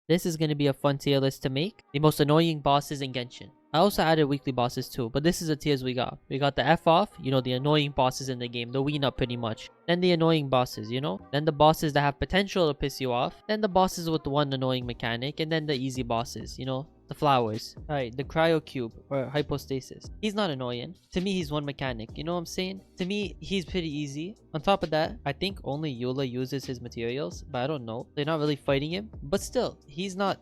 This is going to be a fun tier list to make. The most annoying bosses in Genshin. I also added weekly bosses too, but this is the tiers we got. We got the F off, you know, the annoying bosses in the game, the wean up pretty much. Then the annoying bosses, you know. Then the bosses that have potential to piss you off. Then the bosses with one annoying mechanic, and then the easy bosses, you know. The flowers. Alright, the cryo cube or hypostasis. He's not annoying. To me, he's one mechanic. You know what I'm saying? To me, he's pretty easy. On top of that, I think only Eula uses his materials, but I don't know. They're not really fighting him. But still, he's not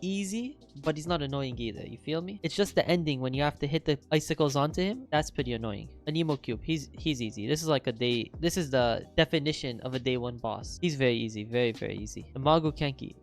easy, but he's not annoying either. You feel me? It's just the ending when you have to hit the icicles onto him. That's pretty annoying. A Nemo cube. He's easy. This is like a day. This is the definition of a day one boss. He's very easy. Very, very easy. The Magu Kenki.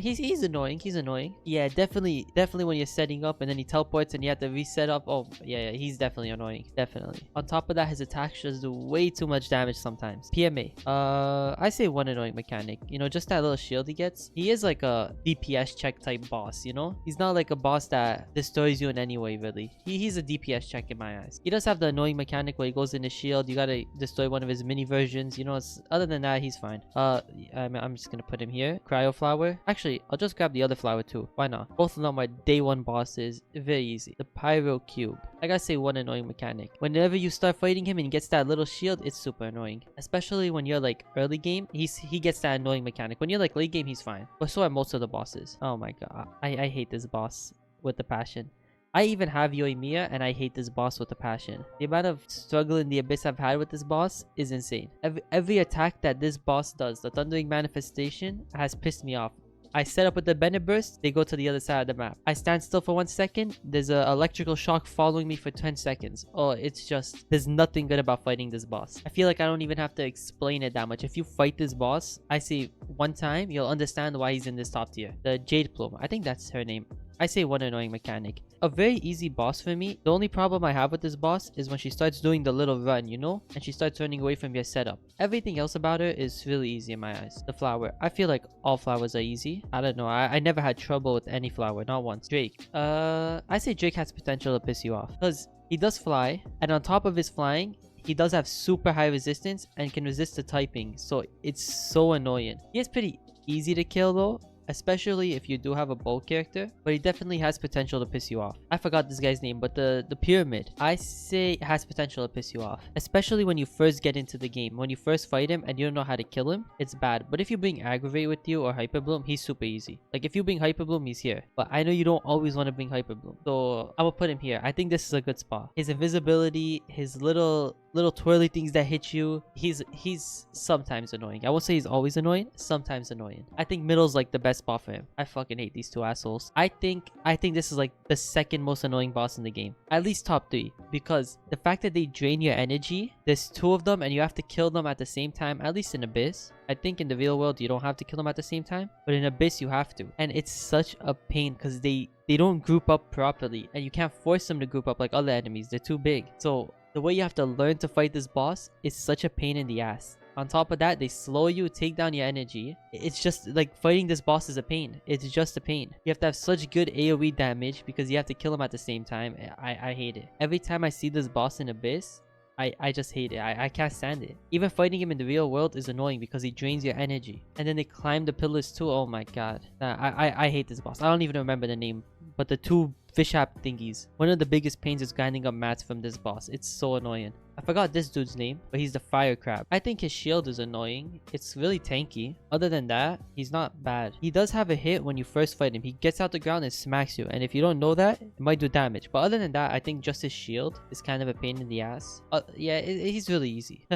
He's annoying. He's annoying. Yeah, definitely when you're setting up and then he teleports and you have to reset up. Oh, yeah, he's definitely annoying. Definitely. On top of that, his attacks just do way too much damage sometimes. PMA. I say one annoying mechanic. You know, just that little shield he gets. He is like a DPS check type boss, you know? He's not like a boss that destroys you in any way, really. He's a DPS check in my eyes. He does have the annoying mechanic where he goes in his shield. You gotta destroy one of his mini versions, you know? Other than that, he's fine. I'm just gonna put him here. Cryo flower. Actually, I'll just grab the other flower too. Why not? Both of them are day one bosses. Very easy. The pyro cube. I gotta say one annoying mechanic. Whenever you start fighting him and he gets that little shield, it's super annoying. Especially when you're like early game, he gets that annoying mechanic. When you're like late game, he's fine. But so are most of the bosses. Oh my god. I hate this boss with the passion. I even have Yoimiya and I hate this boss with a passion. The amount of struggle in the abyss I've had with this boss is insane. Every attack that this boss does, the Thundering Manifestation, has pissed me off. I set up with the Bennett Burst, they go to the other side of the map. I stand still for 1 second, there's an electrical shock following me for 10 seconds. Oh, it's just, there's nothing good about fighting this boss. I feel like I don't even have to explain it that much. If you fight this boss, I say one time, you'll understand why he's in this top tier. The Jade Plume, I think that's her name. I say one annoying mechanic. A very easy boss for me. The only problem I have with this boss is when she starts doing the little run, you know? And she starts running away from your setup. Everything else about her is really easy in my eyes. The flower. I feel like all flowers are easy. I don't know. I never had trouble with any flower. Not once. Drake. I say Drake has potential to piss you off. Because he does fly. And on top of his flying, he does have super high resistance and can resist the typing. So it's so annoying. He is pretty easy to kill though. Especially if you do have a bow character, but he definitely has potential to piss you off. I forgot this guy's name, but the pyramid, I say has potential to piss you off, especially when you first get into the game. When you first fight him and you don't know how to kill him, it's bad. But if you bring aggravate with you or hyper bloom, he's super easy. Like if you bring hyper bloom, he's here, but I know you don't always want to bring hyper bloom, so I will put him here. I think this is a good spot. His invisibility, his little twirly things that hit you, he's sometimes annoying. I won't say he's always annoying, sometimes annoying. I think middle's like the best spot for him. I fucking hate these two assholes. I think this is like the second most annoying boss in the game, at least top 3, because the fact that they drain your energy, there's 2 of them and you have to kill them at the same time, at least in Abyss. I think in the real world you don't have to kill them at the same time, but in Abyss you have to, and it's such a pain because they don't group up properly and you can't force them to group up like other enemies. They're too big. So the way you have to learn to fight this boss is such a pain in the ass. On top of that, they slow you, take down your energy. It's just like fighting this boss is a pain. It's just a pain. You have to have such good AoE damage because you have to kill him at the same time. I hate it. Every time I see this boss in Abyss, I just hate it. I can't stand it. Even fighting him in the real world is annoying because he drains your energy. And then they climb the pillars too. Oh my god. I hate this boss. I don't even remember the name. But the 2 fish hap thingies. One of the biggest pains is grinding up mats from this boss. It's so annoying. I forgot this dude's name, but he's the fire crab. I think his shield is annoying. It's really tanky. Other than that, he's not bad. He does have a hit when you first fight him. He gets out the ground and smacks you. And if you don't know that, it might do damage. But other than that, I think just his shield is kind of a pain in the ass. Yeah, he's really easy.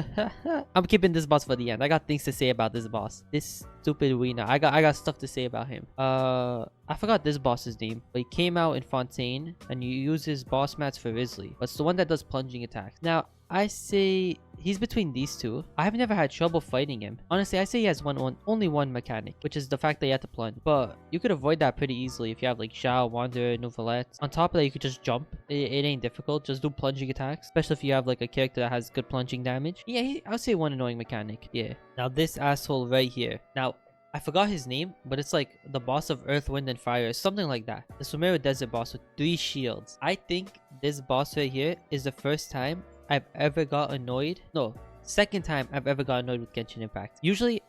I'm keeping this boss for the end. I got things to say about this boss. This stupid Weena. I got stuff to say about him. I forgot this boss's name, but he came out in Fontaine and you use his boss mats for Risley. But it's the one that does plunging attacks. Now, I say he's between these 2. I've never had trouble fighting him. Honestly, I say he has only one mechanic, which is the fact that you have to plunge. But you could avoid that pretty easily if you have like Zhao, Wanderer, Nouvelette. On top of that, you could just jump. It ain't difficult. Just do plunging attacks, especially if you have like a character that has good plunging damage. Yeah, I'll say one annoying mechanic. Yeah. Now this asshole right here. Now, I forgot his name, but it's like the boss of Earth, Wind, and Fire, something like that. The Sumeru Desert boss with 3 shields. I think this boss right here is the first time I've ever got annoyed. No, second time I've ever got annoyed with Genshin Impact. Usually,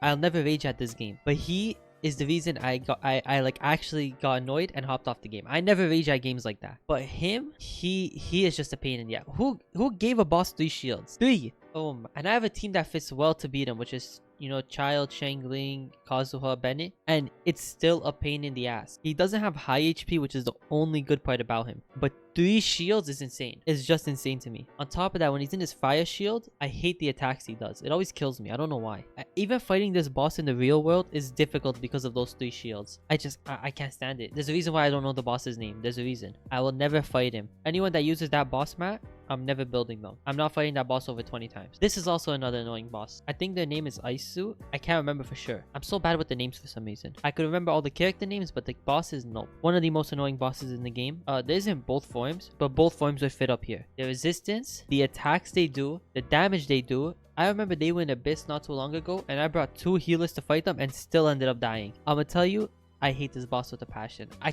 I'll never rage at this game, but he is the reason I like actually got annoyed and hopped off the game. I never rage at games like that. But him, he is just a pain in the ass. Who gave a boss 3 shields? 3. And I have a team that fits well to beat him, which is, you know, Child, Shangling, Kazuha, Bennett, and it's still a pain in the ass. He doesn't have high HP, which is the only good part about him, but 3 shields is insane. It's just insane to me. On top of that, when he's in his fire shield, I hate the attacks he does. It always kills me. I don't know why. Even fighting this boss in the real world is difficult because of those 3 shields. I can't stand it. There's a reason why I don't know the boss's name. There's a reason. I will never fight him. Anyone that uses that boss map, I'm never building them. I'm not fighting that boss over 20 times. This is also another annoying boss. I think their name is Ice Suit. I can't remember for sure. I'm so bad with the names for some reason. I could remember all the character names, but the bosses, no. One of the most annoying bosses in the game. There's in both forms, but both forms would fit up here. The resistance, the attacks they do, the damage they do. I remember they were in Abyss not too long ago, and I brought 2 healers to fight them and still ended up dying. I'm gonna tell you, I hate this boss with a passion. I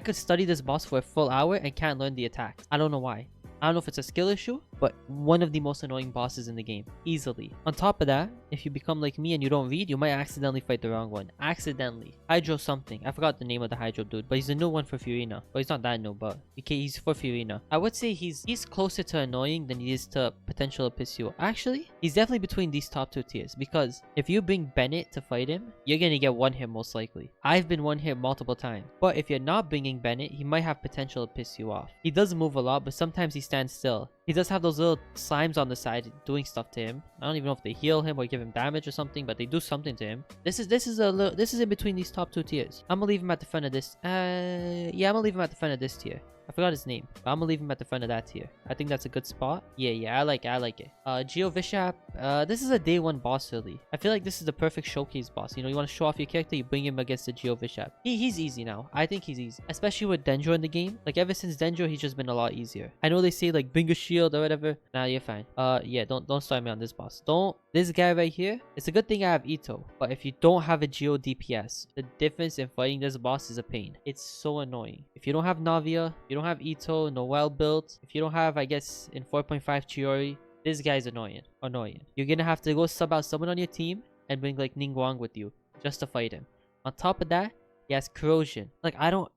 could study this boss for a full hour and can't learn the attacks. I don't know why. I don't know if it's a skill issue, but one of the most annoying bosses in the game. Easily. On top of that, if you become like me and you don't read, you might accidentally fight the wrong one. Accidentally. Hydro something. I forgot the name of the Hydro dude, but he's a new one for Furina. Well, he's not that new, but okay, he's for Furina. I would say he's closer to annoying than he is to potential piss you off. Actually, he's definitely between these top 2 tiers, because if you bring Bennett to fight him, you're gonna get 1 hit most likely. I've been 1 hit multiple times. But if you're not bringing Bennett, he might have potential to piss you off. He does move a lot, but sometimes he stands still. He does have those little slimes on the side doing stuff to him. I don't even know if they heal him or give him damage or something, but they do something to him. This is in between these top 2 tiers. I'm gonna leave him at the front of this. Yeah, I'm gonna leave him at the front of this tier. I forgot his name, but I'm gonna leave him at the front of that tier. I think that's a good spot. Yeah, I like it. Geo Vishap, this is a day 1 boss really. I feel like this is the perfect showcase boss. You know, you want to show off your character, you bring him against the Geo Vishap. He's easy now. I think he's easy. Especially with Dendro in the game. Like ever since Dendro, he's just been a lot easier. I know they say like bring a shield or whatever. Nah, you're fine. Yeah, don't start me on this boss. This guy right here, it's a good thing I have Ito. But if you don't have a Geo DPS, the difference in fighting this boss is a pain. It's so annoying. If you don't have Navia, you don't have Ito, no wild build. If you don't have, I guess, in 4.5 Chiori, this guy's annoying. You're gonna have to go sub out someone on your team and bring like Ningguang with you just to fight him. On top of that, he has corrosion. Like I don't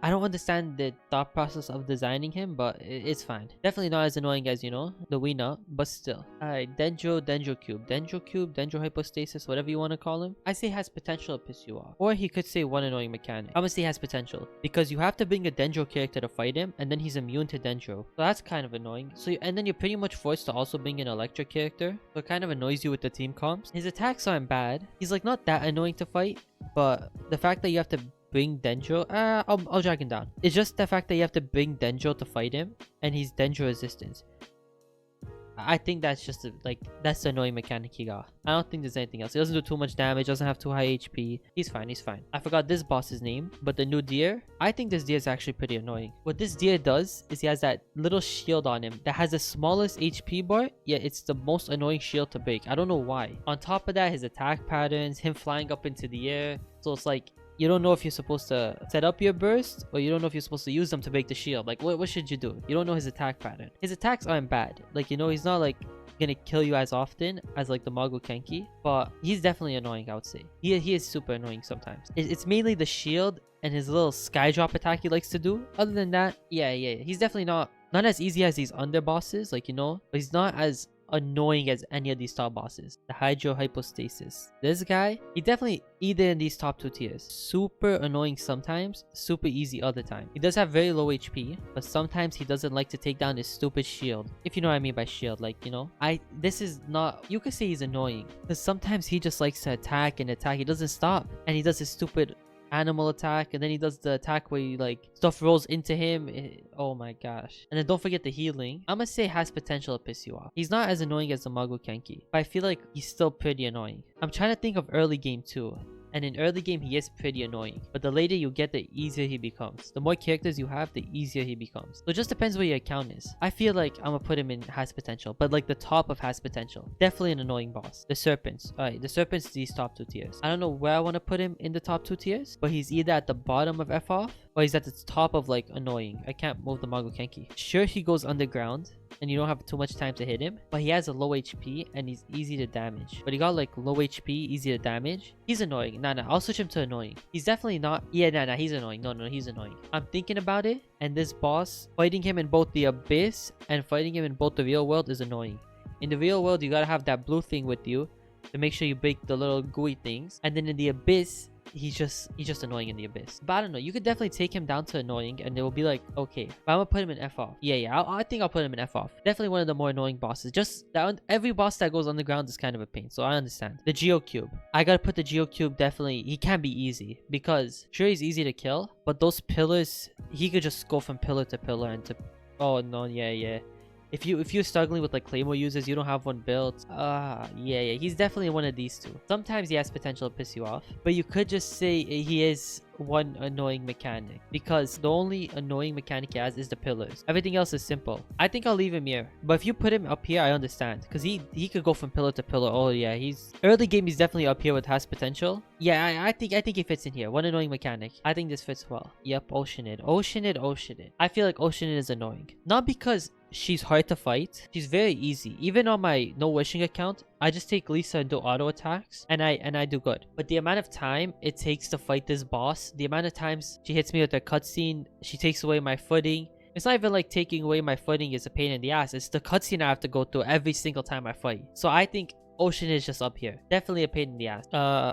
understand the thought process of designing him, but it's fine. Definitely not as annoying as, you know, the Weena, but still. Alright, Dendro Cube, Dendro Hypostasis, whatever you want to call him. I say has potential to piss you off. Or he could say one annoying mechanic. I'm gonna say has potential, because you have to bring a Dendro character to fight him, and then he's immune to Dendro. So that's kind of annoying. And then you're pretty much forced to also bring an electric character. So it kind of annoys you with the team comps. His attacks aren't bad. He's like not that annoying to fight, but the fact that you have to bring Dendro, I'll drag him down. It's just the fact that you have to bring Dendro to fight him, and he's Dendro resistance. I think that's just that's the annoying mechanic he got. I don't think there's anything else. He doesn't do too much damage, doesn't have too high HP. He's fine. I forgot this boss's name, but the new deer, I think this deer is actually pretty annoying. What this deer does is he has that little shield on him that has the smallest HP bar, yet it's the most annoying shield to break. I don't know why. On top of that, his attack patterns, him flying up into the air. So it's like, you don't know if you're supposed to set up your burst, or you don't know if you're supposed to use them to break the shield. Like, what should you do? You don't know his attack pattern. His attacks aren't bad. Like, you know, he's not like gonna kill you as often as like the Mago Kenki, but he's definitely annoying, I would say. He is super annoying sometimes. It's mainly the shield and his little sky drop attack he likes to do. Other than that, yeah, he's definitely not as easy as these under bosses, like, you know, but he's not as annoying as any of these top bosses. The Hydro Hypostasis, this guy, he definitely either in these top 2 tiers. Super annoying sometimes, super easy other time. He does have very low HP, but sometimes he doesn't like to take down his stupid shield, if you know what I mean by shield. Like, you know, this is not, you could say he's annoying because sometimes he just likes to attack, he doesn't stop, and he does his stupid animal attack, and then he does the attack where you, like, stuff rolls into him. Oh my gosh. And then don't forget the healing. I'm gonna say has potential to piss you off. He's not as annoying as the Mago Kenki, but I feel like he's still pretty annoying. I'm trying to think of early game too. And in early game, he is pretty annoying. But the later you get, the easier he becomes. The more characters you have, the easier he becomes. So it just depends where your account is. I feel like I'm gonna put him in has potential, but like the top of has potential. Definitely an annoying boss. The Serpents. Alright, the Serpents, these top 2 tiers. I don't know where I want to put him in the top 2 tiers, but he's either at the bottom of F off, or he's at the top of like annoying. I can't move the Mago Kenki. Sure, he goes underground, and you don't have too much time to hit him, but he has a low HP and he's easy to damage. But he got like low HP, easy to damage. He's annoying. Nah, I'll switch him to annoying. He's definitely not. Yeah, nah, he's annoying. No, he's annoying. I'm thinking about it, and this boss, fighting him in both the Abyss and fighting him in both the real world is annoying. In the real world, you gotta have that blue thing with you to make sure you break the little gooey things, and then in the Abyss, he's just annoying in the Abyss. But I don't know, you could definitely take him down to annoying and it will be like, okay, but I'm gonna put him in F off. Yeah, I think I'll put him in F off. Definitely one of the more annoying bosses. Just that every boss that goes underground is kind of a pain, so I understand. The Geo Cube, I gotta put the Geo Cube. Definitely, he can be easy because sure, he's easy to kill, but those pillars, he could just go from pillar to pillar and to, oh no, yeah. If you're struggling with like Claymore users, you don't have one built. Yeah, he's definitely one of these two. Sometimes he has potential to piss you off, but you could just say he is one annoying mechanic because the only annoying mechanic he has is the pillars. Everything else is simple. I think I'll leave him here, but if you put him up here, I understand because he could go from pillar to pillar. Oh yeah, he's early game. He's definitely up here with has potential. Yeah, I think he fits in here. One annoying mechanic. I think this fits well. Yep, Oceanid. I feel like Oceanid is annoying, not because she's hard to fight. She's very easy. Even on my no wishing account, I just take Lisa and do auto attacks and I do good. But the amount of time it takes to fight this boss, the amount of times she hits me with a cutscene, she takes away my footing. It's not even like taking away my footing is a pain in the ass. It's the cutscene I have to go through every single time I fight. So I think Ocean is just up here. Definitely a pain in the ass.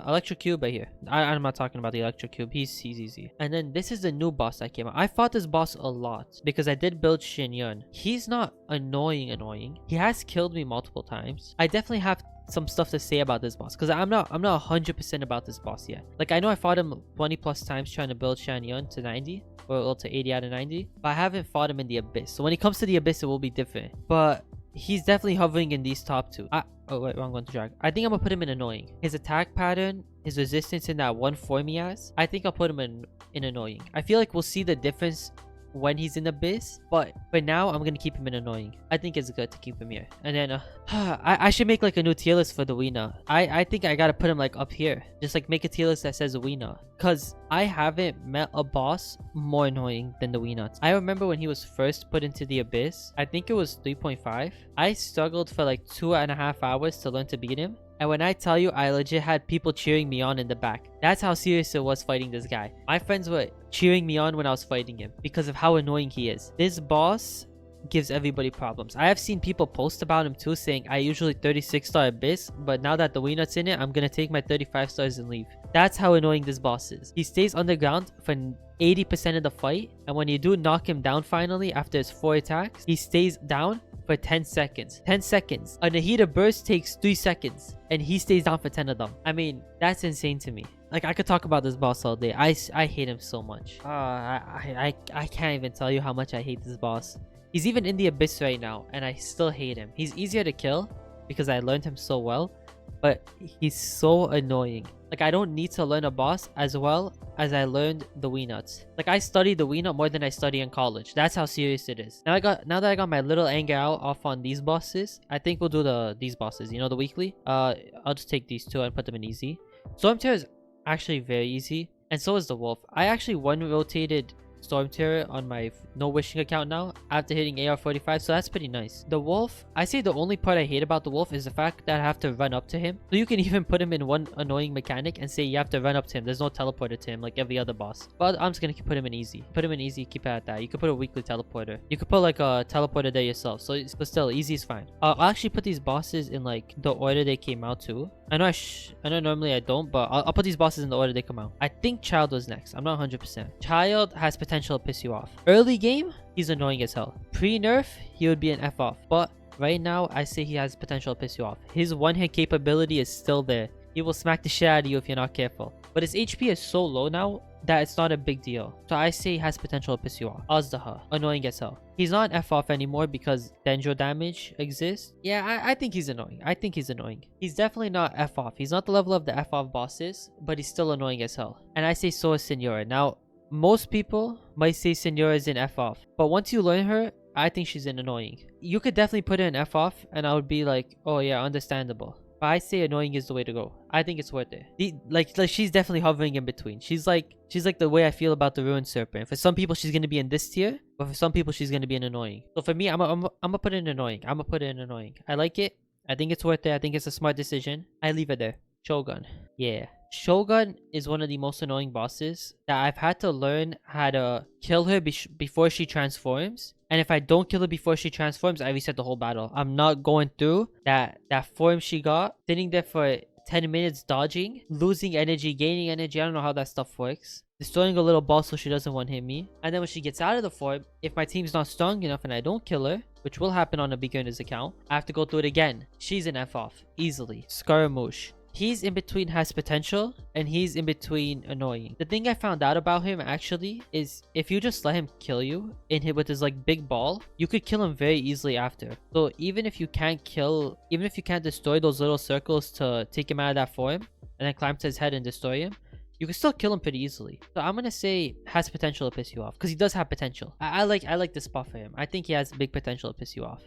Electro Cube right here. I'm not talking about the Electro Cube. He's easy. And then this is the new boss that came out. I fought this boss a lot because I did build Shin Yun. He's not annoying. He has killed me multiple times. I definitely have some stuff to say about this boss because I'm not 100% about this boss yet. Like I know I fought him 20 plus times trying to build Shan Yun to 90 or to 80 out of 90, but I haven't fought him in the Abyss. So when it comes to the Abyss, it will be different. But he's definitely hovering in these top two. Oh wait, wrong one to drag. I think I'm gonna put him in annoying. His attack pattern, his resistance in that one form he has, I think I'll put him in annoying. I feel like we'll see the difference when he's in Abyss, but for now I'm gonna keep him in annoying. I think it's good to keep him here. And then I should make like a new tier list for the Weena. I think I gotta put him like up here, just like make a tier list that says Weena, because I haven't met a boss more annoying than the Weena. I remember when he was first put into the Abyss, I think it was 3.5. I struggled for like 2.5 hours to learn to beat him. And when I tell you, I legit had people cheering me on in the back. That's how serious it was fighting this guy. My friends were cheering me on when I was fighting him because of how annoying he is. This boss gives everybody problems. I have seen people post about him too, saying I usually 36-star Abyss, but now that the Weenut's in it, I'm gonna take my 35 stars and leave. That's how annoying this boss is. He stays underground for 80% of the fight, and when you do knock him down finally after his 4 attacks, he stays down for 10 seconds. 10 seconds. A Nahida burst takes 3 seconds and he stays down for 10 of them. I mean, that's insane to me. Like, I could talk about this boss all day. I hate him so much. I can't even tell you how much I hate this boss. He's even in the Abyss right now and I still hate him. He's easier to kill because I learned him so well, but he's so annoying. Like, I don't need to learn a boss as well as I learned the Weenuts. Like, I studied the Weenut more than I study in college. That's how serious it is. Now that I got my little anger out off on these bosses, I think we'll do these bosses, you know, the weekly. I'll just take these two and put them in easy. Storm Terror is actually very easy, and so is the Wolf. I actually one rotated Storm Terror on my no wishing account now after hitting AR45, so that's pretty nice. The Wolf, I say the only part I hate about the Wolf is the fact that I have to run up to him. So you can even put him in one annoying mechanic and say you have to run up to him. There's no teleporter to him like every other boss. But I'm just gonna put him in easy. Put him in easy, keep it at that. You could put a weekly teleporter. You could put like a teleporter there yourself. So but still, easy is fine. I'll actually put these bosses in like the order they came out too. I know normally I don't, but I'll put these bosses in the order they come out. I think Child was next. I'm not 100%. Child has potential to piss you off. Early game, he's annoying as hell. Pre-nerf, he would be an F off. But right now, I say he has potential to piss you off. His one-hit capability is still there. He will smack the shit out of you if you're not careful. But his HP is so low now that it's not a big deal. So I say he has potential to piss you off. Azdaha, annoying as hell. He's not an F off anymore because Dendro damage exists. Yeah, I think he's annoying. He's definitely not F off. He's not the level of the F off bosses, but he's still annoying as hell. And I say so is Senora. Now, most people might say Senora is in F off, but once you learn her, I think she's in annoying. You could definitely put her in F off and I would be like, oh yeah, understandable. But I say annoying is the way to go. I think it's worth it. Like she's definitely hovering in between. She's like the way I feel about the Ruined Serpent. For some people, she's gonna be in this tier, But for some people, she's gonna be an annoying. So for me, I'm gonna put in annoying. I'm gonna put in annoying. I like it. I think it's worth it. I think it's a smart decision. I leave it there. Shogun. Yeah. Shogun is one of the most annoying bosses that I've had to learn how to kill her before she transforms. And if I don't kill her before she transforms, I reset the whole battle. I'm not going through that form she got, sitting there for 10 minutes dodging, losing energy, gaining energy. I don't know how that stuff works. Destroying a little boss so she doesn't one hit me. And then when she gets out of the form, if my team's not strong enough and I don't kill her, which will happen on a beginner's account, I have to go through it again. She's an F off. Easily. Scaramouche. He's in between has potential and he's in between annoying. The thing I found out about him actually is if you just let him kill you in hit with his like big ball, you could kill him very easily after. So even if you can't destroy those little circles to take him out of that form and then climb to his head and destroy him, you can still kill him pretty easily. So I'm gonna say has potential to piss you off because he does have potential. I like this spot for him. I think he has big potential to piss you off.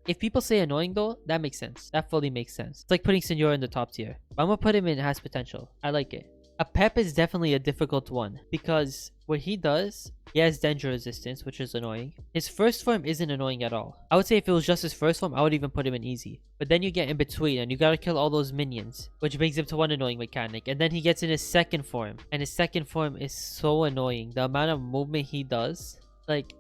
If people say annoying though, that makes sense. That fully makes sense. It's like putting Senora in the top tier. But I'm gonna put him in has potential. I like it. A Pep is definitely a difficult one because what he does, he has danger resistance, which is annoying. His first form isn't annoying at all. I would say if it was just his first form, I would even put him in easy. But then you get in between and you gotta kill all those minions, which brings him to one annoying mechanic. And then he gets in his second form, and his second form is so annoying. The amount of movement he does, like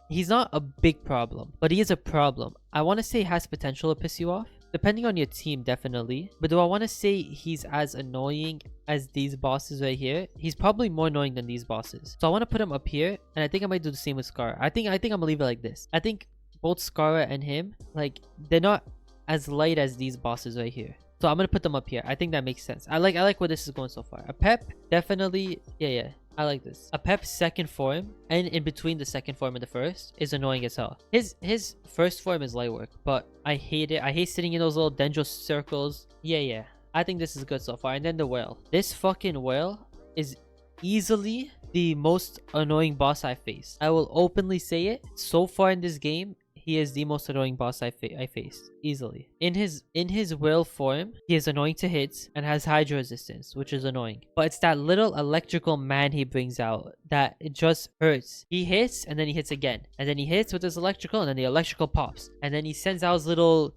he's not a big problem, but he is a problem. I want to say has potential to piss you off. Depending on your team, definitely. But do I want to say he's as annoying as these bosses right here? He's probably more annoying than these bosses. So I want to put him up here. And I think I might do the same with Scar. I think I'm going to leave it like this. I think both Scara and him, like, they're not as light as these bosses right here. So I'm going to put them up here. I think that makes sense. I like where this is going so far. A Pep, definitely. Yeah. I like this. A Pep's second form, and in between the second form and the first, is annoying as hell. His first form is light work, but I hate it. I hate sitting in those little dendro circles. Yeah. I think this is good so far. And then the whale. This fucking whale is easily the most annoying boss I faced. I will openly say it. So far in this game, he is the most annoying boss I faced easily. In his whale form, he is annoying to hit and has hydro resistance, which is annoying. But it's that little electrical man he brings out that it just hurts. He hits and then he hits again, and then he hits with his electrical, and then the electrical pops, and then he sends out his little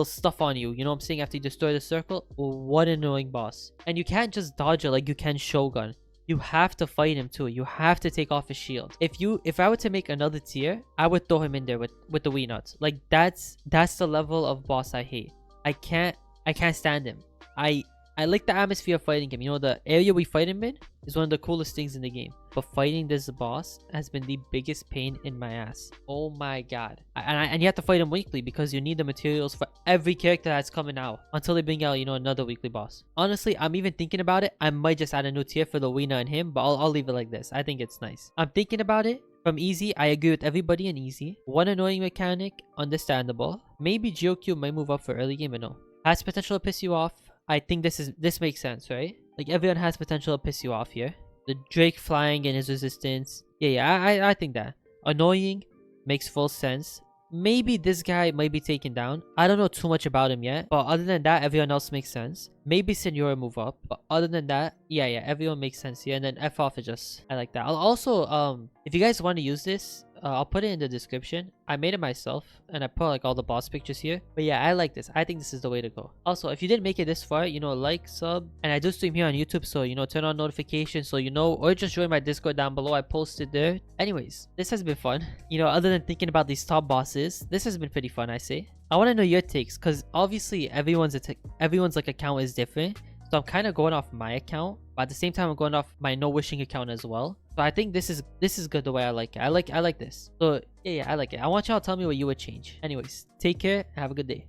stuff on you. You know what I'm saying? After you destroy the circle. What an annoying boss. And you can't just dodge it like you can Shogun. You have to fight him too. You have to take off his shield. If I were to make another tier, I would throw him in there with the wee nuts. Like that's the level of boss I hate. I can't stand him. I like the atmosphere of fighting him. You know, the area we fight him in is one of the coolest things in the game. But fighting this boss has been the biggest pain in my ass. Oh my god. And you have to fight him weekly because you need the materials for every character that's coming out until they bring out, you know, another weekly boss. Honestly, I'm even thinking about it. I might just add a new tier for the Weena and him, but I'll leave it like this. I think it's nice. I'm thinking about it. From easy, I agree with everybody in easy. One annoying mechanic, understandable. Maybe GeoCube might move up for early game, but no. Has potential to piss you off. I think this makes sense, right? Like everyone has potential to piss you off here. The Drake flying and his resistance. Yeah, I think that. Annoying makes full sense. Maybe this guy might be taken down. I don't know too much about him yet. But other than that, everyone else makes sense. Maybe Senora move up. But other than that, yeah, everyone makes sense here. And then F off is just, I like that. I'll also, if you guys want to use this, I'll put it in the description. I made it myself and I put like all the boss pictures here. But yeah, I like this. I think this is the way to go. Also, if you didn't make it this far, you know, like, sub, and I do stream here on YouTube, so you know, turn on notifications so you know, or just join my Discord down below. I posted there. Anyways, this has been fun. You know, other than thinking about these top bosses, this has been pretty fun, I say. I want to know your takes because obviously everyone's like account is different. So I'm kind of going off my account, but at the same time I'm going off my no wishing account as well. So I think this is good the way I like it. I like this. So yeah, I like it. I want y'all to tell me what you would change. Anyways, take care and have a good day.